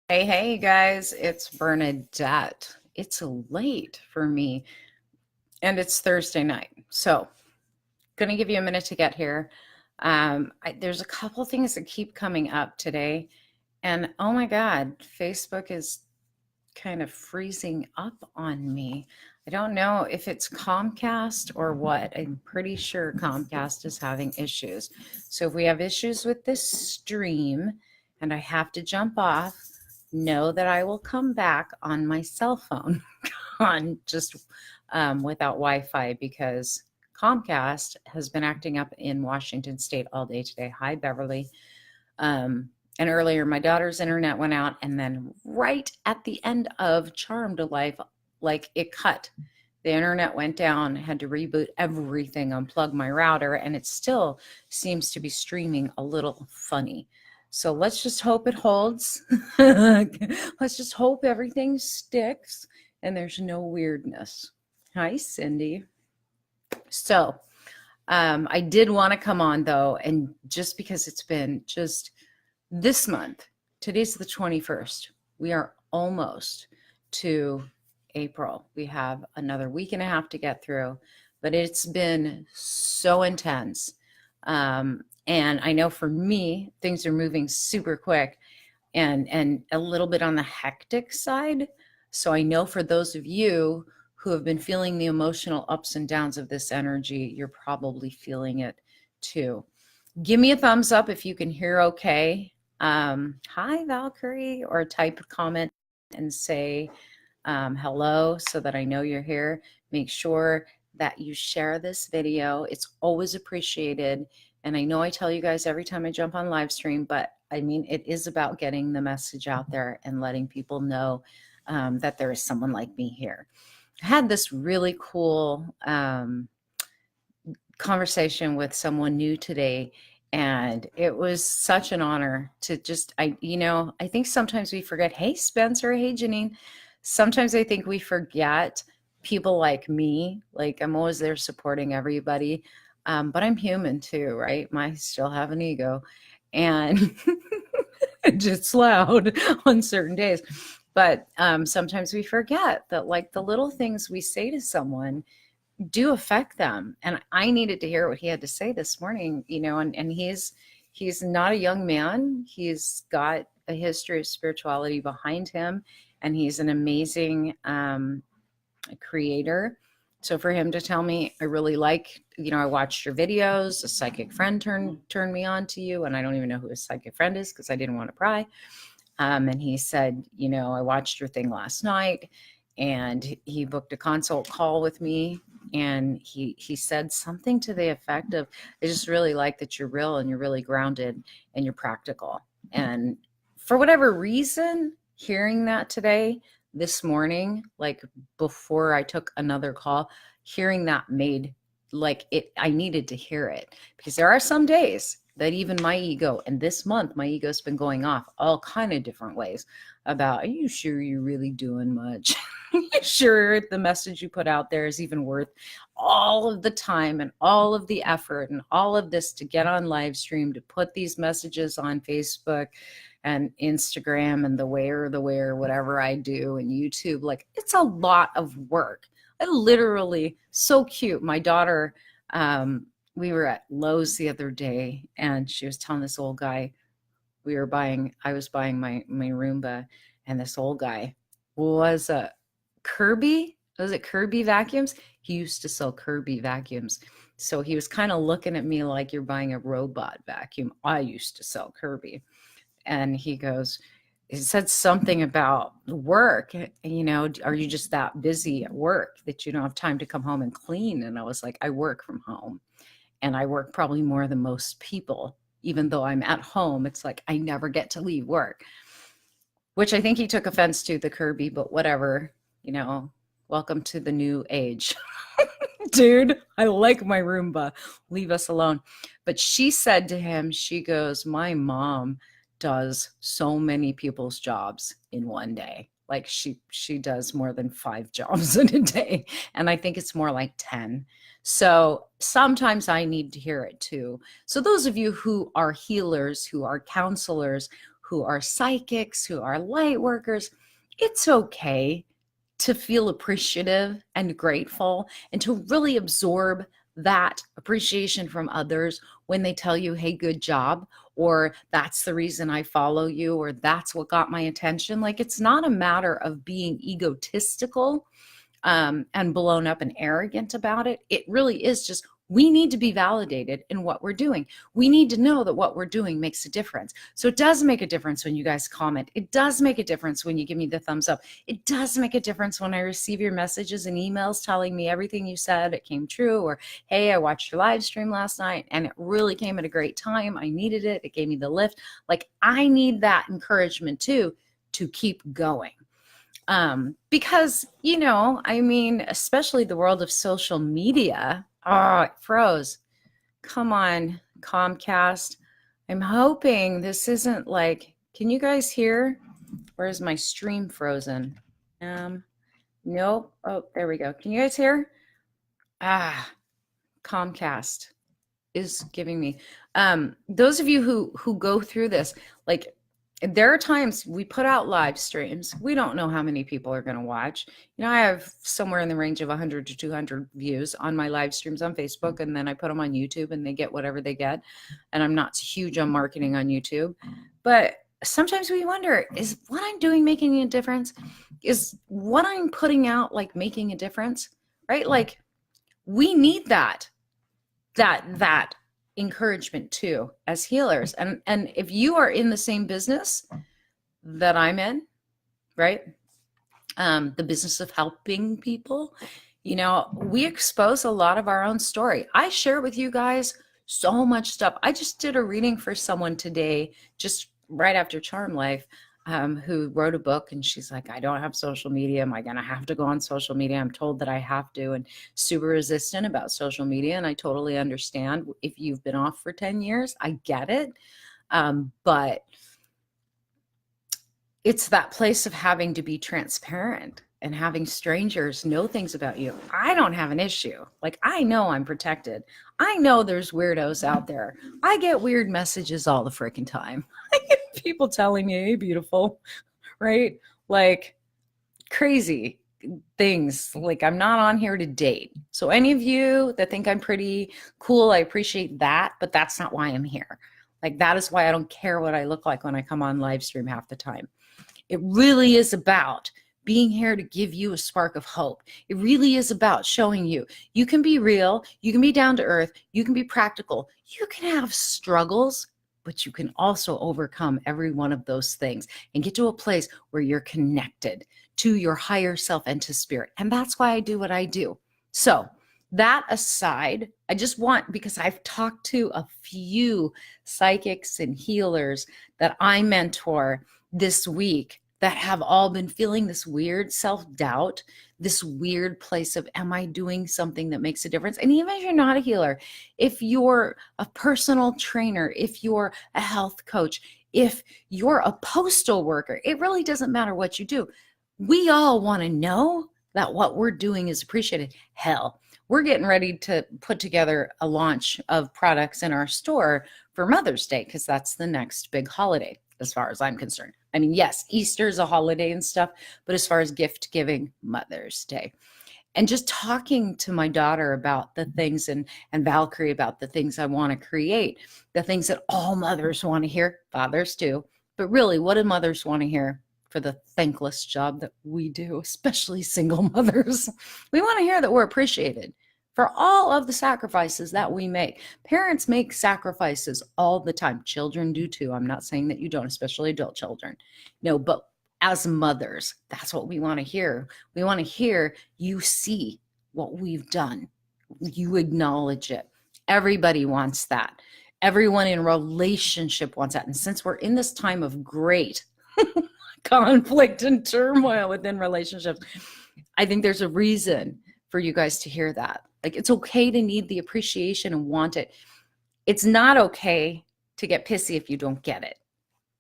Hey, you guys, it's Bernadette. It's late for me and it's Thursday night. So, gonna give you a minute to get here. There's a couple things that keep coming up today, and oh my God, Facebook is kind of freezing up on me. I don't know if it's Comcast or what. I'm pretty sure Comcast is having issues. So if we have issues with this stream and I have to jump off, know that I will come back on my cell phone on just without Wi-Fi because Comcast has been acting up in Washington State all day today. Hi, Beverly. And earlier, my daughter's internet went out, and then right at the end of Charmed Life, like it cut. The internet went down, had to reboot everything, unplug my router, and it still seems to be streaming a little funny. So let's just hope it holds. Let's just hope everything sticks and there's no weirdness. Hi, Cindy. So I did want to come on though, and just because it's been just this month, today's the 21st. We are almost to April. We have another week and a half to get through, but it's been so intense. And I know for me, things are moving super quick and a little bit on the hectic side. So I know for those of you who have been feeling the emotional ups and downs of this energy, you're probably feeling it too. Give me a thumbs up if you can hear okay. Hi, Valkyrie, or type a comment and say hello so that I know you're here. Make sure that you share this video. It's always appreciated. And I know I tell you guys every time I jump on live stream, but I mean, it is about getting the message out there and letting people know that there is someone like me here. I had this really cool conversation with someone new today, and it was such an honor to just, I think sometimes we forget, hey, Spencer, hey, Janine. Sometimes I think we forget people like me. Like I'm always there supporting everybody. But I'm human too, right? I still have an ego and it's loud on certain days. But sometimes we forget that like the little things we say to someone do affect them. And I needed to hear what he had to say this morning, and he's not a young man. He's got a history of spirituality behind him, and he's an amazing creator. So for him to tell me, I really like, I watched your videos, a psychic friend turned me on to you, and I don't even know who his psychic friend is because I didn't want to pry. And he said, I watched your thing last night, and he booked a consult call with me, and he said something to the effect of, I just really like that you're real and you're really grounded and you're practical. And for whatever reason, hearing that today, this morning, like before I took another call, hearing that made like it, I needed to hear it, because there are some days that even my ego, and this month my ego's been going off all kind of different ways about, are you sure you're really doing much? Are you sure the message you put out there is even worth all of the time and all of the effort and all of this to get on live stream, to put these messages on Facebook and Instagram and the where, whatever I do, and YouTube? Like, it's a lot of work. I literally, so cute. My daughter, we were at Lowe's the other day, and she was telling this old guy, I was buying my Roomba, and this old guy was a Kirby. Was it Kirby vacuums? He used to sell Kirby vacuums. So he was kind of looking at me like, you're buying a robot vacuum. I used to sell Kirby. And he goes, it said something about work, are you just that busy at work that you don't have time to come home and clean? And I was like, I work from home, and I work probably more than most people. Even though I'm at home, it's like I never get to leave work, which I think he took offense to, the Kirby, but whatever, welcome to the new age. Dude, I like my Roomba. Leave us alone. But she said to him, she goes, my mom does so many people's jobs in one day. Like she does more than 5 jobs in a day. And I think it's more like 10. So sometimes I need to hear it too. So those of you who are healers, who are counselors, who are psychics, who are light workers. It's okay to feel appreciative and grateful and to really absorb that appreciation from others when they tell you, hey, good job, or that's the reason I follow you, or that's what got my attention. Like, it's not a matter of being egotistical and blown up and arrogant about it. It really is just, we need to be validated in what we're doing. We need to know that what we're doing makes a difference. So it does make a difference when you guys comment. It does make a difference when you give me the thumbs up. It does make a difference when I receive your messages and emails telling me everything you said, it came true, or, hey, I watched your live stream last night and it really came at a great time. I needed it. It gave me the lift. Like, I need that encouragement too, to keep going. Because, I mean, especially the world of social media, it froze. Come on, Comcast. I'm hoping this isn't like, can you guys hear? Where is my stream frozen? Nope. Oh, there we go. Can you guys hear? Comcast is giving me. Those of you who go through this, like, there are times we put out live streams. We don't know how many people are going to watch. I have somewhere in the range of 100 to 200 views on my live streams on Facebook, and then I put them on YouTube and they get whatever they get. And I'm not huge on marketing on YouTube. But sometimes we wonder, is what I'm doing making a difference? Is what I'm putting out like making a difference? Right? Like, we need that encouragement too as healers. And if you are in the same business that I'm in, right? The business of helping people, we expose a lot of our own story. I share with you guys so much stuff. I just did a reading for someone today, just right after Charm Life, who wrote a book, and she's like, I don't have social media. Am I going to have to go on social media? I'm told that I have to, and super resistant about social media. And I totally understand if you've been off for 10 years, I get it. But it's that place of having to be transparent and having strangers know things about you. I don't have an issue. Like, I know I'm protected. I know there's weirdos out there. I get weird messages all the freaking time. I get people telling me, hey, beautiful, right? Like, crazy things. Like, I'm not on here to date. So any of you that think I'm pretty cool, I appreciate that, but that's not why I'm here. Like, that is why I don't care what I look like when I come on live stream half the time. It really is about being here to give you a spark of hope. It really is about showing you can be real, you can be down to earth, you can be practical, you can have struggles, but you can also overcome every one of those things and get to a place where you're connected to your higher self and to spirit. And that's why I do what I do. So that aside, I just want, because I've talked to a few psychics and healers that I mentor this week that have all been feeling this weird self-doubt, this weird place of, am I doing something that makes a difference? And even if you're not a healer, if you're a personal trainer, if you're a health coach, if you're a postal worker, it really doesn't matter what you do. We all want to know that what we're doing is appreciated. Hell, we're getting ready to put together a launch of products in our store for Mother's Day, because that's the next big holiday, as far as I'm concerned. I mean, yes, Easter is a holiday and stuff, but as far as gift giving, Mother's Day. And just talking to my daughter about the things, and Valkyrie about the things I want to create, the things that all mothers want to hear, fathers too. But really, what do mothers want to hear for the thankless job that we do, especially single mothers? We want to hear that we're appreciated for all of the sacrifices that we make. Parents make sacrifices all the time. Children do too. I'm not saying that you don't, especially adult children. No, but as mothers, that's what we want to hear. We want to hear you see what we've done. You acknowledge it. Everybody wants that. Everyone in relationship wants that. And since we're in this time of great conflict and turmoil within relationships, I think there's a reason for you guys to hear that. Like, it's okay to need the appreciation and want it. It's not okay to get pissy if you don't get it.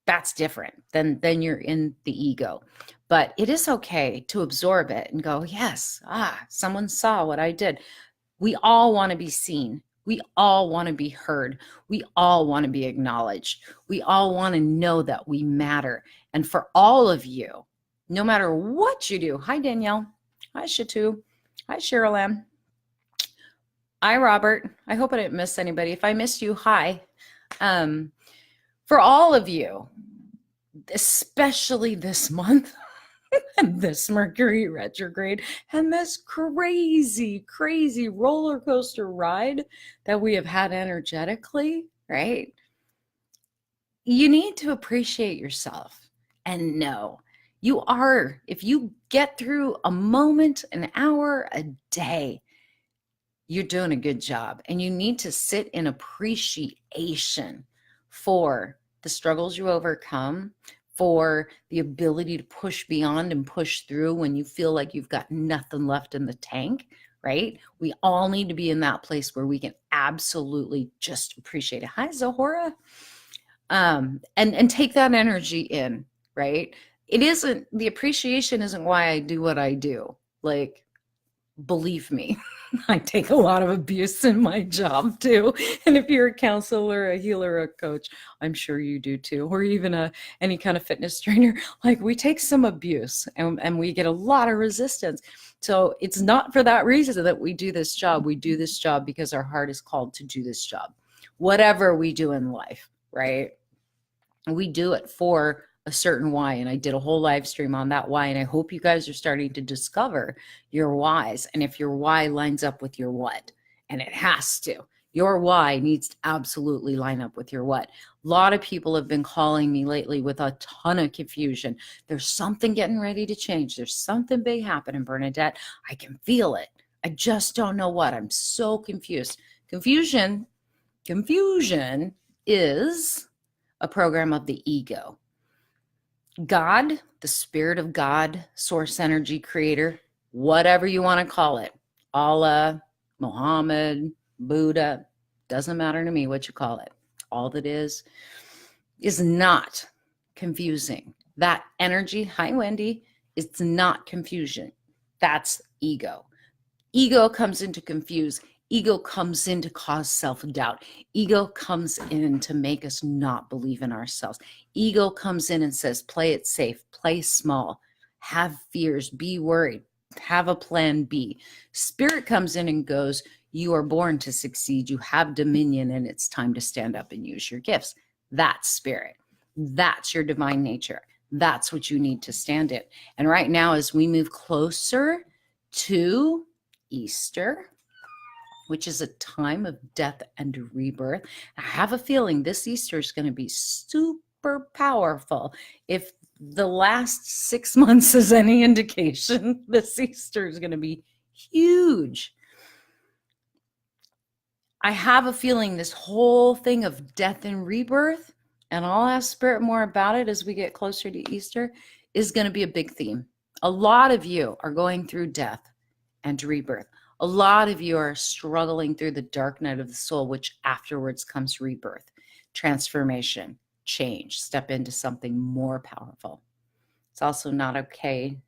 That's different. Then you're in the ego. But it is okay to absorb it and go, yes, someone saw what I did. We all want to be seen. We all want to be heard. We all want to be acknowledged. We all want to know that we matter. And for all of you, no matter what you do, hi Danielle, hi Shatu, hi Cheryl Ann, hi Robert. I hope I didn't miss anybody. If I missed you, hi. For all of you, especially this month, and this Mercury retrograde and this crazy, crazy roller coaster ride that we have had energetically, right? You need to appreciate yourself and know you are, if you get through a moment, an hour, a day, you're doing a good job. And you need to sit in appreciation for the struggles you overcome, for the ability to push beyond and push through when you feel like you've got nothing left in the tank, right? We all need to be in that place where we can absolutely just appreciate it. Hi, Zahora. And take that energy in, right? It isn't, the appreciation isn't why I do what I do. Like, believe me, I take a lot of abuse in my job too. And if you're a counselor, a healer, a coach, I'm sure you do too, or even any kind of fitness trainer, like we take some abuse and we get a lot of resistance. So it's not for that reason that we do this job. We do this job because our heart is called to do this job. Whatever we do in life, right? We do it for a certain why. And I did a whole live stream on that why. And I hope you guys are starting to discover your whys. And if your why lines up with your what, and it has to, your why needs to absolutely line up with your what. A lot of people have been calling me lately with a ton of confusion. There's something getting ready to change. There's something big happening, Bernadette. I can feel it. I just don't know what. I'm so confused. Confusion is a program of the ego. God, the spirit of God, source energy, creator, whatever you want to call it, Allah, Muhammad, Buddha, doesn't matter to me what you call it. All that is not confusing. That energy, hi Wendy, it's not confusion. That's ego. Ego comes in to confuse. Ego comes in to cause self-doubt. Ego comes in to make us not believe in ourselves. Ego comes in and says, play it safe, play small, have fears, be worried, have a plan B. Spirit comes in and goes, you are born to succeed. You have dominion and it's time to stand up and use your gifts. That's spirit. That's your divine nature. That's what you need to stand in. And right now, as we move closer to Easter, which is a time of death and rebirth, I have a feeling this Easter is going to be super powerful. If the last 6 months is any indication, this Easter is going to be huge. I have a feeling this whole thing of death and rebirth, and I'll ask Spirit more about it as we get closer to Easter, is going to be a big theme. A lot of you are going through death and rebirth. A lot of you are struggling through the dark night of the soul, which afterwards comes rebirth, transformation, change, step into something more powerful. It's also not okay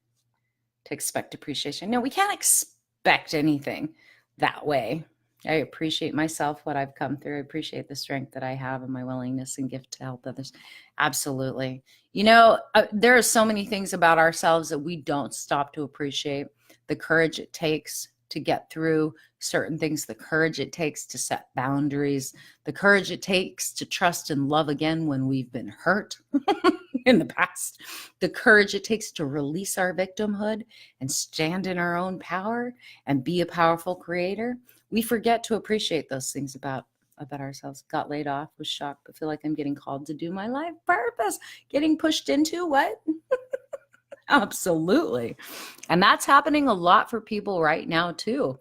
to expect appreciation. No, we can't expect anything that way. I appreciate myself, what I've come through. I appreciate the strength that I have and my willingness and gift to help others. Absolutely. You know, there are so many things about ourselves that we don't stop to appreciate. The courage it takes to get through certain things, the courage it takes to set boundaries, the courage it takes to trust and love again when we've been hurt in the past, the courage it takes to release our victimhood and stand in our own power and be a powerful creator. We forget to appreciate those things about ourselves. Got laid off, was shocked, but feel like I'm getting called to do my life purpose. Getting pushed into what? Absolutely. And that's happening a lot for people right now too.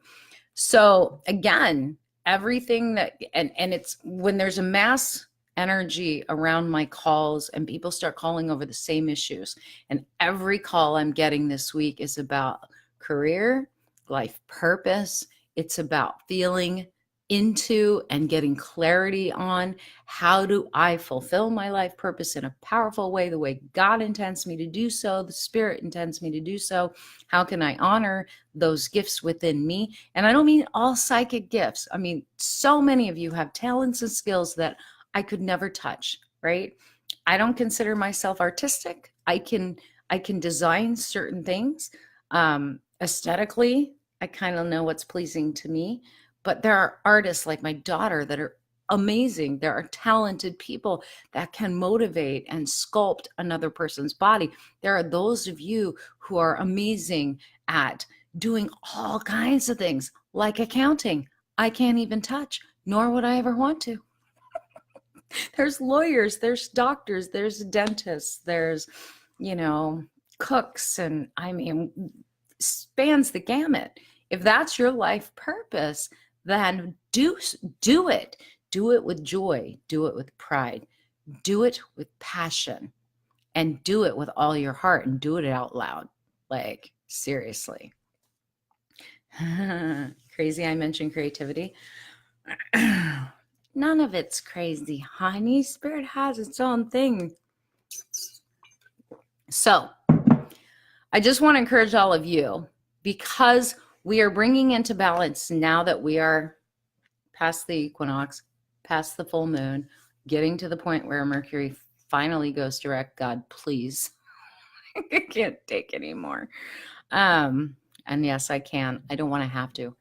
So again, everything that, and it's when there's a mass energy around my calls and people start calling over the same issues. And every call I'm getting this week is about career, life purpose. It's about feeling into and getting clarity on how do I fulfill my life purpose in a powerful way, the way God intends me to do so, the Spirit intends me to do so. How can I honor those gifts within me? And I don't mean all psychic gifts. I mean, so many of you have talents and skills that I could never touch, right? I don't consider myself artistic. I can design certain things. Aesthetically, I kind of know what's pleasing to me. But there are artists like my daughter that are amazing. There are talented people that can motivate and sculpt another person's body. There are those of you who are amazing at doing all kinds of things, like accounting. I can't even touch, nor would I ever want to. There's lawyers, there's doctors, there's dentists, there's, cooks, and I mean, spans the gamut. If that's your life purpose, then do it. Do it with joy. Do it with pride. Do it with passion. And do it with all your heart, and do it out loud. Like, seriously. Crazy I mentioned creativity. None of it's crazy, honey. Spirit has its own thing. So I just want to encourage all of you, because we are bringing into balance now that we are past the equinox, past the full moon, getting to the point where Mercury finally goes direct. God, please. I can't take anymore. And yes, I can. I don't want to have to.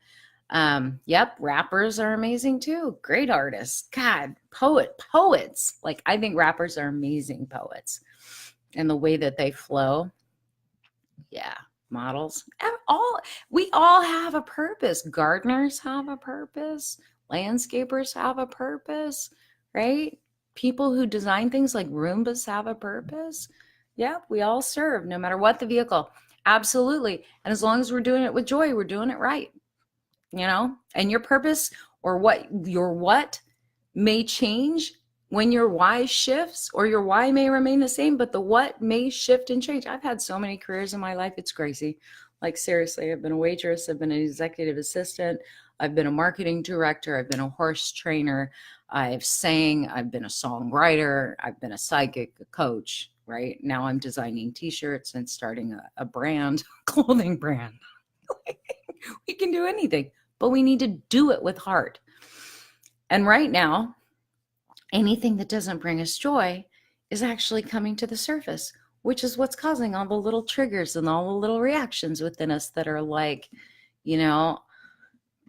Yep, rappers are amazing too. Great artists. God, poets. Like, I think rappers are amazing poets. And the way that they flow. Yeah, models. We all have a purpose. Gardeners have a purpose. Landscapers have a purpose, right? People who design things like Roombas have a purpose. Yeah, we all serve, no matter what the vehicle. Absolutely. And as long as we're doing it with joy, we're doing it right. And your purpose, or what may change when your why shifts, or your why may remain the same, but the what may shift and change. I've had so many careers in my life. It's crazy. Like, seriously, I've been a waitress. I've been an executive assistant. I've been a marketing director. I've been a horse trainer. I've sang. I've been a songwriter. I've been a psychic, a coach, right? Now I'm designing t-shirts and starting a brand, clothing brand. We can do anything, but we need to do it with heart. And right now, anything that doesn't bring us joy is actually coming to the surface, which is what's causing all the little triggers and all the little reactions within us that are like,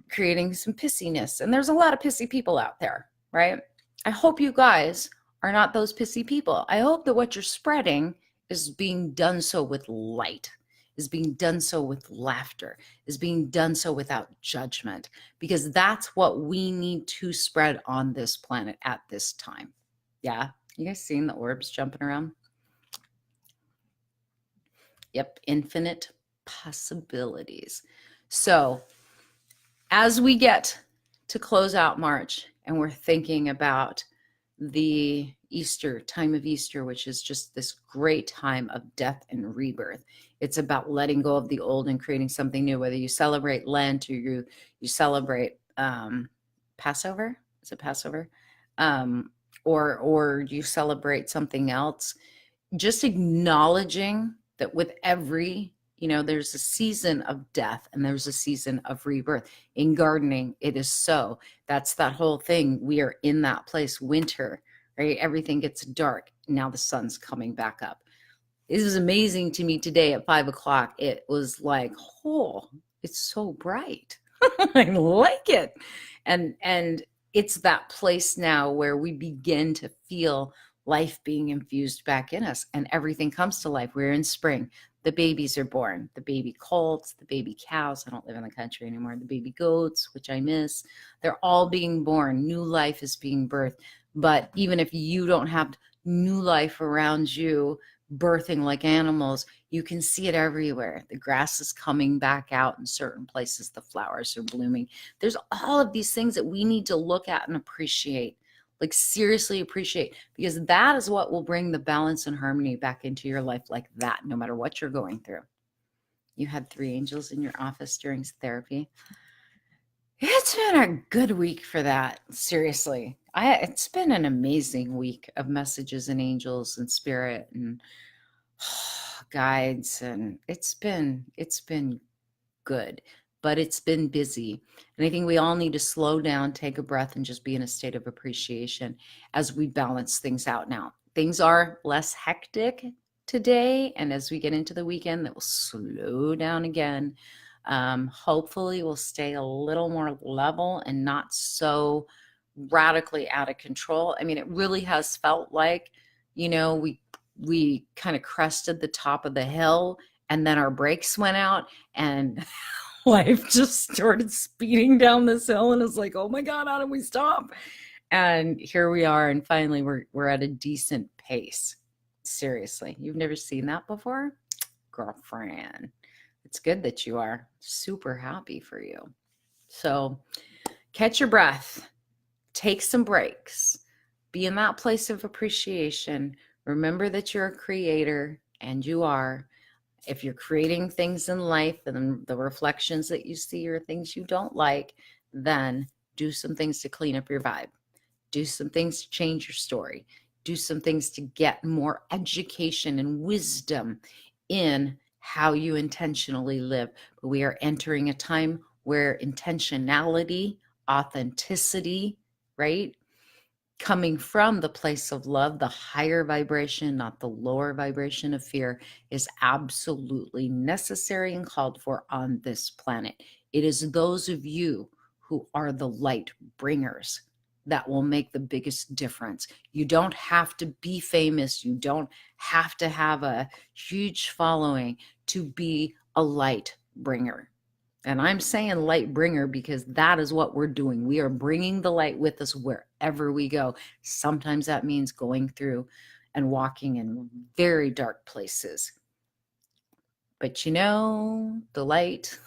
creating some pissiness. And there's a lot of pissy people out there, right? I hope you guys are not those pissy people. I hope that what you're spreading is being done so with light, is being done so with laughter, is being done so without judgment, because that's what we need to spread on this planet at this time. Yeah, you guys seeing the orbs jumping around? Yep, infinite possibilities. So as we get to close out March, and we're thinking about the Easter, time of Easter, which is just this great time of death and rebirth. It's about letting go of the old and creating something new, whether you celebrate Lent or you celebrate Passover. Is it Passover? Or you celebrate something else. Just acknowledging that with every, there's a season of death and there's a season of rebirth. In gardening, it is so. That's that whole thing. We are in that place, winter, right? Everything gets dark. Now the sun's coming back up. This is amazing to me today at 5:00. It was like, oh, it's so bright. I like it. And it's that place now where we begin to feel life being infused back in us, and everything comes to life. We're in spring. The babies are born, the baby colts, the baby cows. I don't live in the country anymore. The baby goats, which I miss. They're all being born. New life is being birthed. But even if you don't have new life around you, birthing like animals, you can see it everywhere. The grass is coming back out in certain places. The flowers are blooming. There's all of these things that we need to look at and appreciate. Like, seriously appreciate, because that is what will bring the balance and harmony back into your life, like that, no matter what you're going through. You had 3 angels in your office during therapy. It's been a good week for that. Seriously. It's been an amazing week of messages and angels and spirit and guides, and it's been good, but it's been busy. And I think we all need to slow down, take a breath, and just be in a state of appreciation as we balance things out now. Things are less hectic today, and as we get into the weekend, that will slow down again. Hopefully, we'll stay a little more level and not so radically out of control. I mean, it really has felt like, we kind of crested the top of the hill, and then our brakes went out, and life just started speeding down this hill, and it's like, oh my god, how do we stop? And here we are, and finally we're at a decent pace. Seriously, you've never seen that before, girlfriend? It's good that you are. Super happy for you. So catch your breath, take some breaks, be in that place of appreciation. Remember that you're a creator, and you are. If you're creating things in life and the reflections that you see are things you don't like, then do some things to clean up your vibe. Do some things to change your story. Do some things to get more education and wisdom in how you intentionally live. But we are entering a time where intentionality, authenticity, right? Coming from the place of love, the higher vibration, not the lower vibration of fear, is absolutely necessary and called for on this planet. It is those of you who are the light bringers that will make the biggest difference. You don't have to be famous. You don't have to have a huge following to be a light bringer. And I'm saying light bringer because that is what we're doing. We are bringing the light with us wherever we go. Sometimes that means going through and walking in very dark places. But the light,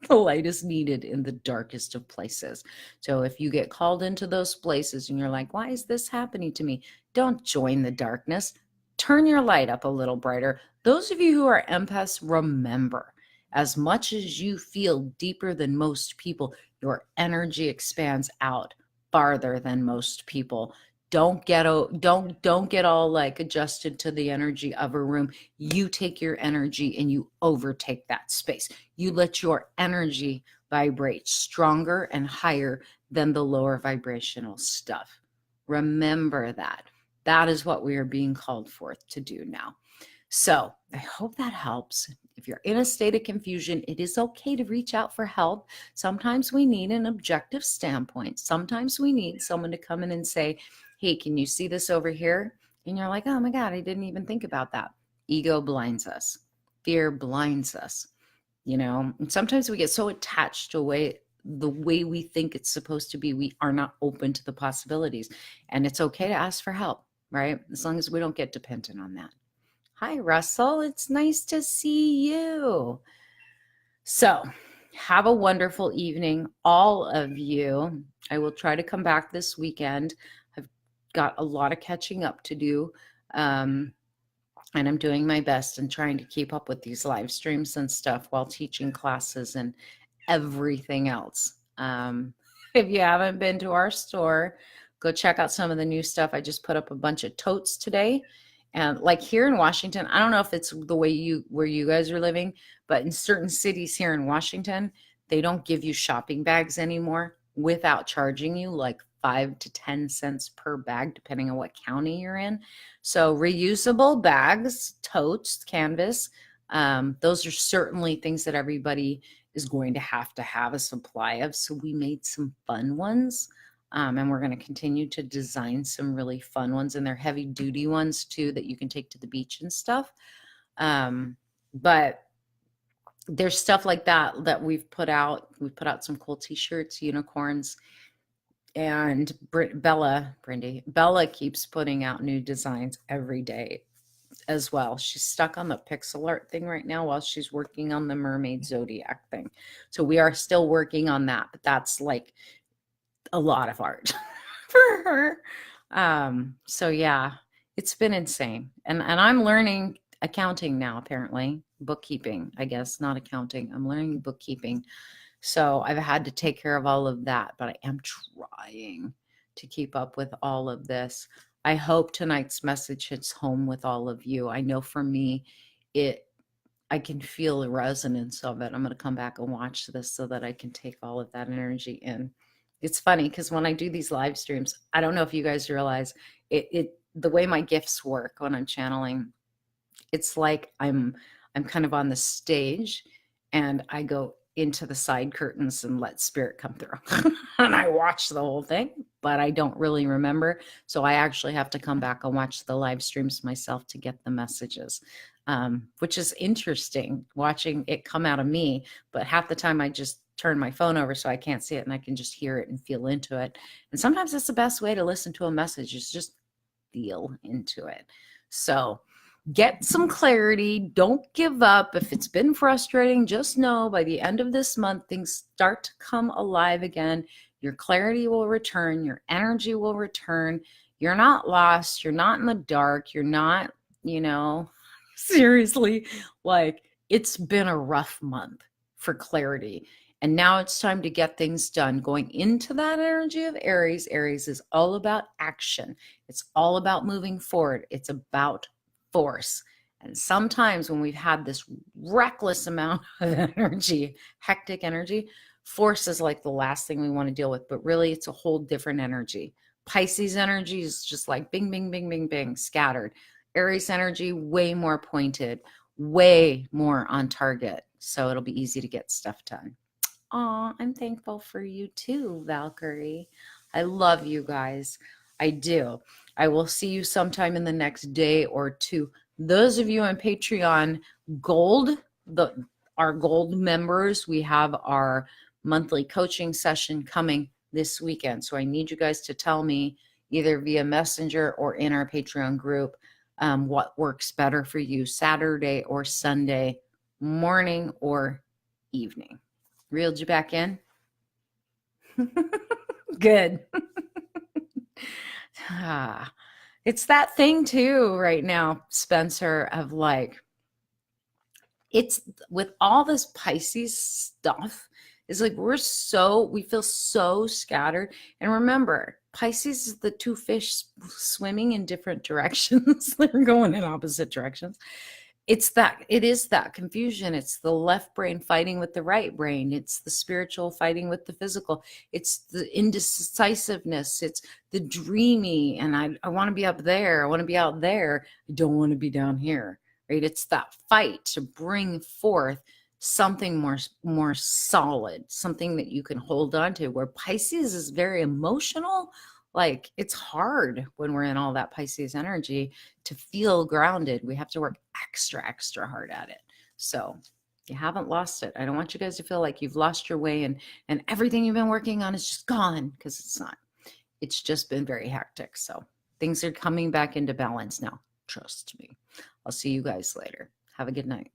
the light is needed in the darkest of places. So if you get called into those places and you're like, why is this happening to me? Don't join the darkness. Turn your light up a little brighter. Those of you who are empaths, remember, as much as you feel deeper than most people, your energy expands out farther than most people. Don't get all like adjusted to the energy of a room. You take your energy and you overtake that space. You let your energy vibrate stronger and higher than the lower vibrational stuff. Remember that. That is what we are being called forth to do now. So I hope that helps. If you're in a state of confusion, it is okay to reach out for help. Sometimes we need an objective standpoint. Sometimes we need someone to come in and say, hey, can you see this over here? And you're like, oh my God, I didn't even think about that. Ego blinds us. Fear blinds us. And sometimes we get so attached to the way we think it's supposed to be, we are not open to the possibilities. And it's okay to ask for help, right? As long as we don't get dependent on that. Hi, Russell. It's nice to see you. So have a wonderful evening, all of you. I will try to come back this weekend. I've got a lot of catching up to do. And I'm doing my best and trying to keep up with these live streams and stuff while teaching classes and everything else. If you haven't been to our store, go check out some of the new stuff. I just put up a bunch of totes today. And like here in Washington, I don't know if it's the way where you guys are living, but in certain cities here in Washington, they don't give you shopping bags anymore without charging you like 5 to 10 cents per bag, depending on what county you're in. So reusable bags, totes, canvas, those are certainly things that everybody is going to have a supply of. So we made some fun ones. And we're going to continue to design some really fun ones, and they're heavy duty ones too that you can take to the beach and stuff. But there's stuff like that we've put out. We put out some cool t-shirts, unicorns, and Bella keeps putting out new designs every day as well. She's stuck on the pixel art thing right now while she's working on the mermaid zodiac thing. So we are still working on that, but that's like a lot of art for her. So yeah, it's been insane. And I'm learning accounting now, apparently. Bookkeeping, I guess, not accounting. I'm learning bookkeeping. So I've had to take care of all of that, but I am trying to keep up with all of this. I hope tonight's message hits home with all of you. I know for me, I can feel the resonance of it. I'm going to come back and watch this so that I can take all of that energy in. It's funny because when I do these live streams, I don't know if you guys realize the way my gifts work when I'm channeling, it's like I'm kind of on the stage and I go into the side curtains and let spirit come through. And I watch the whole thing, but I don't really remember. So I actually have to come back and watch the live streams myself to get the messages, which is interesting watching it come out of me. But half the time I just turn my phone over so I can't see it and I can just hear it and feel into it. And sometimes that's the best way to listen to a message, is just feel into it. So get some clarity. Don't give up. If it's been frustrating, just know by the end of this month, things start to come alive again. Your clarity will return. Your energy will return. You're not lost. You're not in the dark. You're not, seriously, like, it's been a rough month for clarity. And now it's time to get things done. Going into that energy of Aries, Aries is all about action. It's all about moving forward. It's about force. And sometimes when we've had this reckless amount of energy, hectic energy, force is like the last thing we want to deal with, but really it's a whole different energy. Pisces energy is just like bing, bing, bing, bing, bing, scattered. Aries energy, way more pointed, way more on target. So it'll be easy to get stuff done. Aw, I'm thankful for you too, Valkyrie. I love you guys. I do. I will see you sometime in the next day or two. Those of you on Patreon Gold, our Gold members, we have our monthly coaching session coming this weekend. So I need you guys to tell me either via Messenger or in our Patreon group what works better for you, Saturday or Sunday, morning or evening. Reeled you back in? Good. It's that thing too right now, Spencer, of like, it's with all this Pisces stuff, it's like we feel so scattered. And remember, Pisces is the two fish swimming in different directions. They're going in opposite directions. It is that confusion. It's the left brain fighting with the right brain. It's the spiritual fighting with the physical. It's the indecisiveness. It's the dreamy. And I want to be up there. I want to be out there. I don't want to be down here, right? It's that fight to bring forth something more solid, something that you can hold on to, where Pisces is very emotional. Like, it's hard when we're in all that Pisces energy to feel grounded. We have to work extra hard at it. So you haven't lost it. I don't want you guys to feel like you've lost your way and everything you've been working on is just gone, because it's not. It's just been very hectic. So things are coming back into balance now. Trust me. I'll see you guys later. Have a good night.